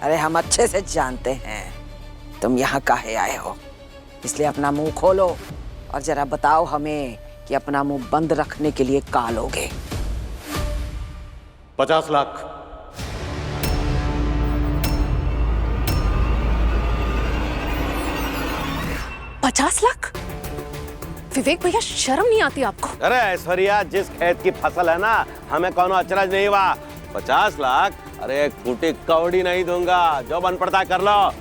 अरे हम अच्छे से जानते हैं तुम यहाँ काहे आए हो, इसलिए अपना मुंह खोलो और जरा बताओ हमें कि अपना मुंह बंद रखने के लिए का लोगे। 50 लाख। 50 लाख? विवेक भैया शर्म नहीं आती आपको? अरे ऐश्वर्या, जिस खेत की फसल है ना, हमें कौनो अचरज नहीं हुआ। 50 लाख? अरे एक फूटी कौड़ी नहीं दूंगा, जो बन पड़ता है कर लो।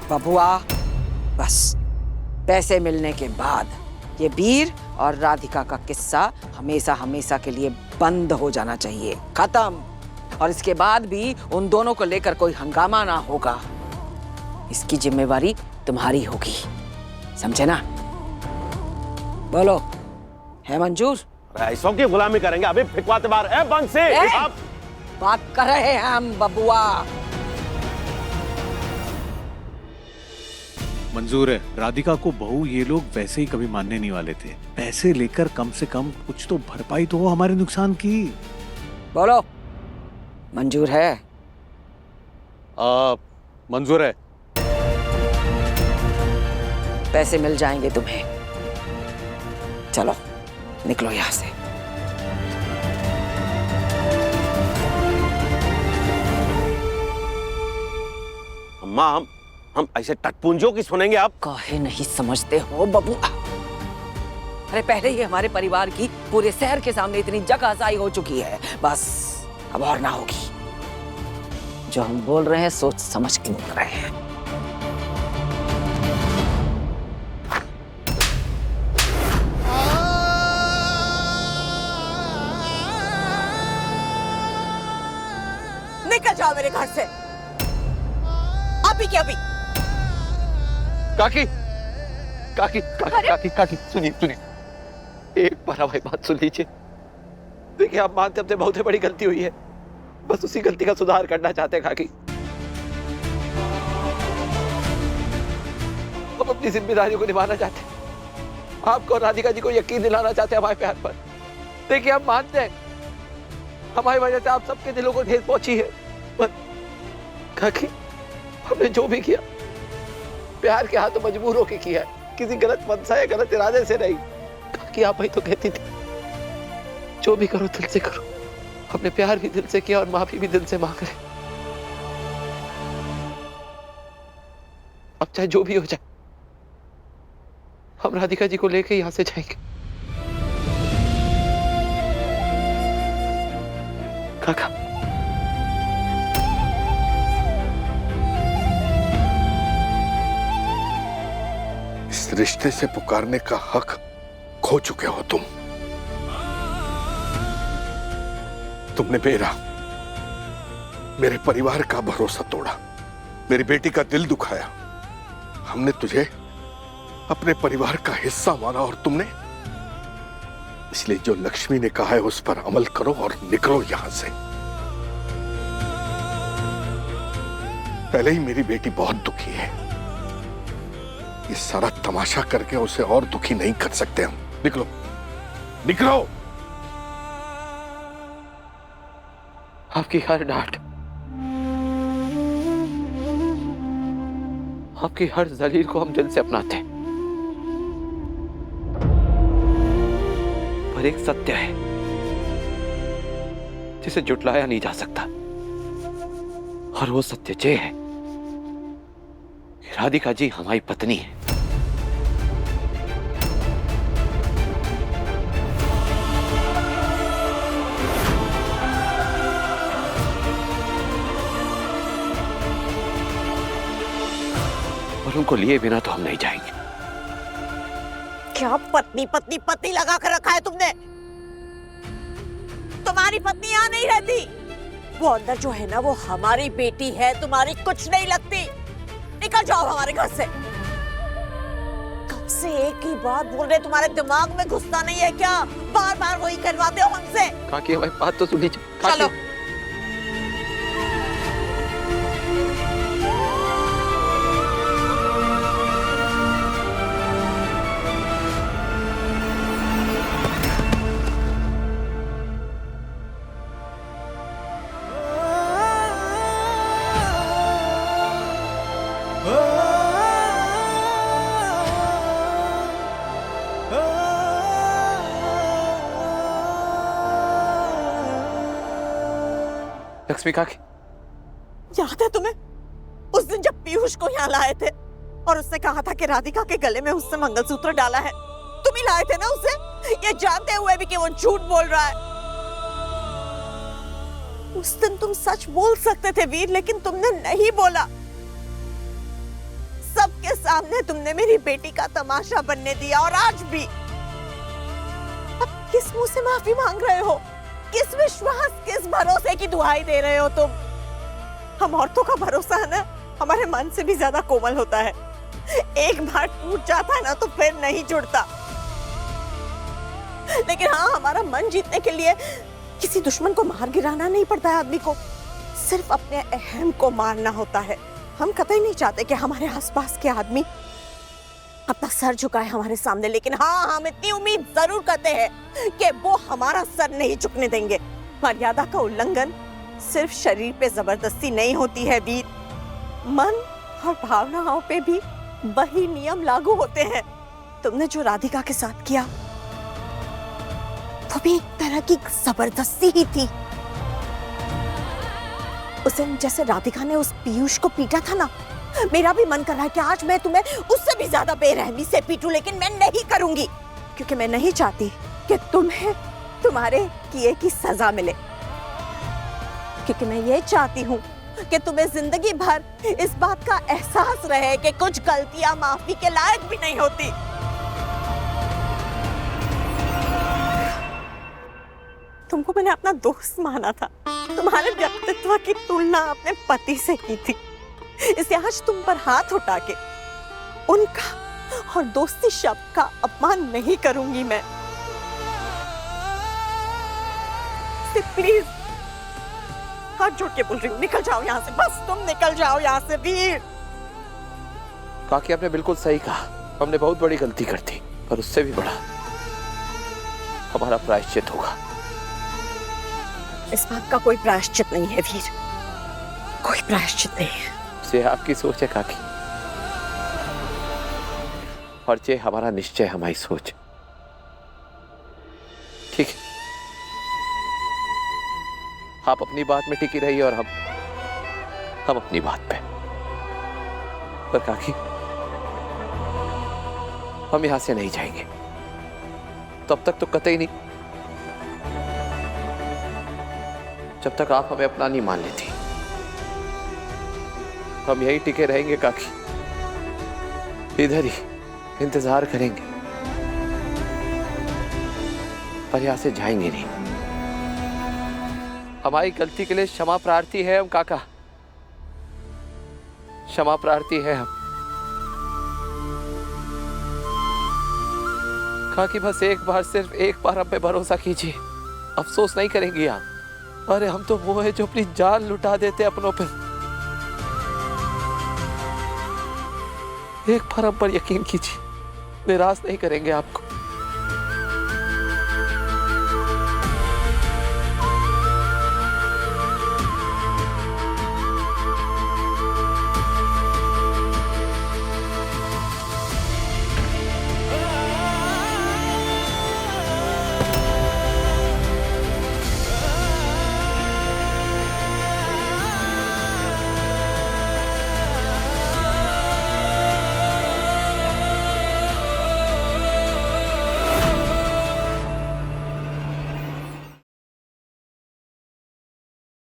बबुआ, बस पैसे मिलने के बाद ये वीर और राधिका का किस्सा हमेशा हमेशा के लिए बंद हो जाना चाहिए, खत्म। और इसके बाद भी उन दोनों को लेकर कोई हंगामा ना होगा। इसकी जिम्मेवारी तुम्हारी होगी, समझे ना? बोलो, है मंजूर? ऐसों की गुलामी करेंगे अभी फिकवाते बार है बंसी। अब बात कर रहे हैं हम बबुआ। मंजूर है, राधिका को बहू ये लोग वैसे ही कभी मानने नहीं वाले थे। पैसे लेकर कम से कम कुछ तो भरपाई तो हो हमारे नुकसान की। बोलो, मंजूर है? मंजूर है। पैसे मिल जाएंगे तुम्हें। चलो निकलो यहां से। अम्मा, हम ऐसे टटपुंजों की सुनेंगे आप? काहे नहीं समझते हो बबुआ? अरे पहले ही हमारे परिवार की पूरे शहर के सामने इतनी जगहसाई हो चुकी है, बस अब और ना होगी। जो हम बोल रहे हैं सोच समझ के बोल रहे हैं। निकल जाओ मेरे घर से अभी के अभी। काकी काकी काकी काकी काकी सुनिए, एक बार हमारी बात सुन लीजिए। देखिए, आप मानते हमसे बहुत बड़ी गलती हुई है, बस उसी गलती का सुधार करना चाहते हैं काकी। हम अपनी जिम्मेदारियों को निभाना चाहते हैं, आपको और राधिका जी को यकीन दिलाना चाहते हैं हमारे प्यार पर। देखिए, हम मानते हैं हमारी वजह से आप सबके दिलों को ठेस पहुंची है, पर काकी हमने जो भी किया प्यार के हाथों मजबूर होकर किया है, किसी गलत मंशा या गलत इरादे से नहीं। काकी आप ही तो कहती थी जो भी करो दिल से करो। हमने प्यार भी दिल से किया और माफी भी दिल से मांग रहे। अब चाहे जो भी हो जाए, हम राधिका जी को लेके यहां से जाएंगे। काका, इस रिश्ते से पुकारने का हक खो चुके हो तुम। तुमने मेरे परिवार का भरोसा तोड़ा, मेरी बेटी का दिल दुखाया। हमने तुझे अपने परिवार का हिस्सा माना और तुमने, इसलिए जो लक्ष्मी ने कहा है उस पर अमल करो और निकलो यहां से। पहले ही मेरी बेटी बहुत दुखी है, ये सारा तमाशा करके उसे और दुखी नहीं कर सकते हम। निकलो निकलो। आपकी हर डांट, आपकी हर जलील को हम दिल से अपनाते हैं, पर एक सत्य है जिसे जुटलाया नहीं जा सकता, और वो सत्य ये है कि राधिका जी हमारी पत्नी है। और उनको लिए बिना तो हम नहीं जाएंगे। क्या पत्नी पत्नी पत्नी लगा कर रखा है तुमने? तुम्हारी पत्नी यहाँ नहीं रहती, वो अंदर जो है ना वो हमारी बेटी है, तुम्हारी कुछ नहीं लगती। निकल जाओ हमारे घर से। कब से एक ही बात बोल रहे, तुम्हारे दिमाग में घुसता नहीं है क्या? बार बार वही करवाते हो हमसे। काकी हमारी बात तो सुन लीजिए। चलो लक्ष्मी काकी, याद है तुम्हें उस दिन जब पीयूष को यहाँ लाए थे और उसने कहा था कि राधिका के गले में उसने मंगलसूत्र डाला है? तुम ही लाए थे ना उसे, ये जानते हुए भी कि वो झूठ बोल रहा है। उस दिन तुम सच बोल सकते थे वीर, लेकिन तुमने नहीं बोला। सबके सामने तुमने मेरी बेटी का तमाशा बनने दिया, और आज भी। अब किस मुंह से माफी मांग रहे हो? किस विश्वास, किस भरोसे की दुहाई दे रहे हो तुम? हम औरतों का भरोसा है ना, हमारे मन से भी ज्यादा कोमल होता है। एक बार टूट जाता है ना तो फिर नहीं जुड़ता। लेकिन हाँ, हमारा मन जीतने के लिए किसी दुश्मन को मार गिराना नहीं पड़ता है आदमी को, सिर्फ अपने अहम को मारना होता है। हम कतई नहीं चाहते कि हमारे आसपास के आदमी अपना सर झुकाए हमारे सामने, लेकिन हाँ, हम इतनी उम्मीद जरूर करते हैं कि वो हमारा सर नहीं झुकने देंगे। मर्यादा का उल्लंघन सिर्फ शरीर पे जबरदस्ती नहीं होती है वीर, मन और भावनाओं पे भी वही नियम लागू होते हैं। तुमने जो राधिका के साथ किया वो भी एक तरह की जबरदस्ती ही थी। उस दिन जैसे राधिका ने उस पीयूष को पीटा था ना, मेरा भी मन कर रहा है कि आज मैं तुम्हें उससे भी ज्यादा बेरहमी से पीटूं, लेकिन मैं नहीं करूंगी, क्योंकि मैं नहीं चाहती कि तुम्हें तुम्हारे किए की सजा मिले। क्योंकि मैं ये चाहती हूँ कि तुम्हें जिंदगी भर इस बात का एहसास रहे कि कुछ गलतियां माफी के लायक भी नहीं होती। तुमको मैंने अपना दोस्त माना था, तुम्हारे व्यक्तित्व की तुलना अपने पति से की थी, इसलिए आज तुम पर हाथ उठा के उनका और दोस्ती शब्द का अपमान नहीं करूंगी मैं। प्लीज हाथ जोड़ के बोल रही हूँ, निकल जाओ यहाँ से, बस तुम निकल जाओ यहाँ से वीर। काकी, आपने बिल्कुल सही कहा, हमने बहुत बड़ी गलती कर दी, पर उससे भी बड़ा हमारा प्रायश्चित होगा। इस बात का कोई प्रायश्चित नहीं है वीर, कोई प्रायश्चित नहीं है। ये आपकी सोच है काकी, और ये हमारा निश्चय, हमारी सोच। ठीक है, आप अपनी बात में टिकी रहिए और हम अपनी बात पे। पर काकी, हम यहां से नहीं जाएंगे तब तक तो कतई नहीं, जब तक आप हमें अपना नहीं मान लेती। हम यहीं टिके रहेंगे काकी, इधर ही इंतजार करेंगे, पर यहां से जाएंगे नहीं। हमारी गलती के लिए क्षमा प्रार्थी है हम काका, क्षमा प्रार्थी है हम। काकी, बस एक बार, सिर्फ एक बार हम पे भरोसा कीजिए, अफसोस नहीं करेंगे आप। अरे हम तो वो है जो अपनी जान लुटा देते अपनों पे। एक बार हम पर यकीन कीजिए, निराश नहीं करेंगे आपको।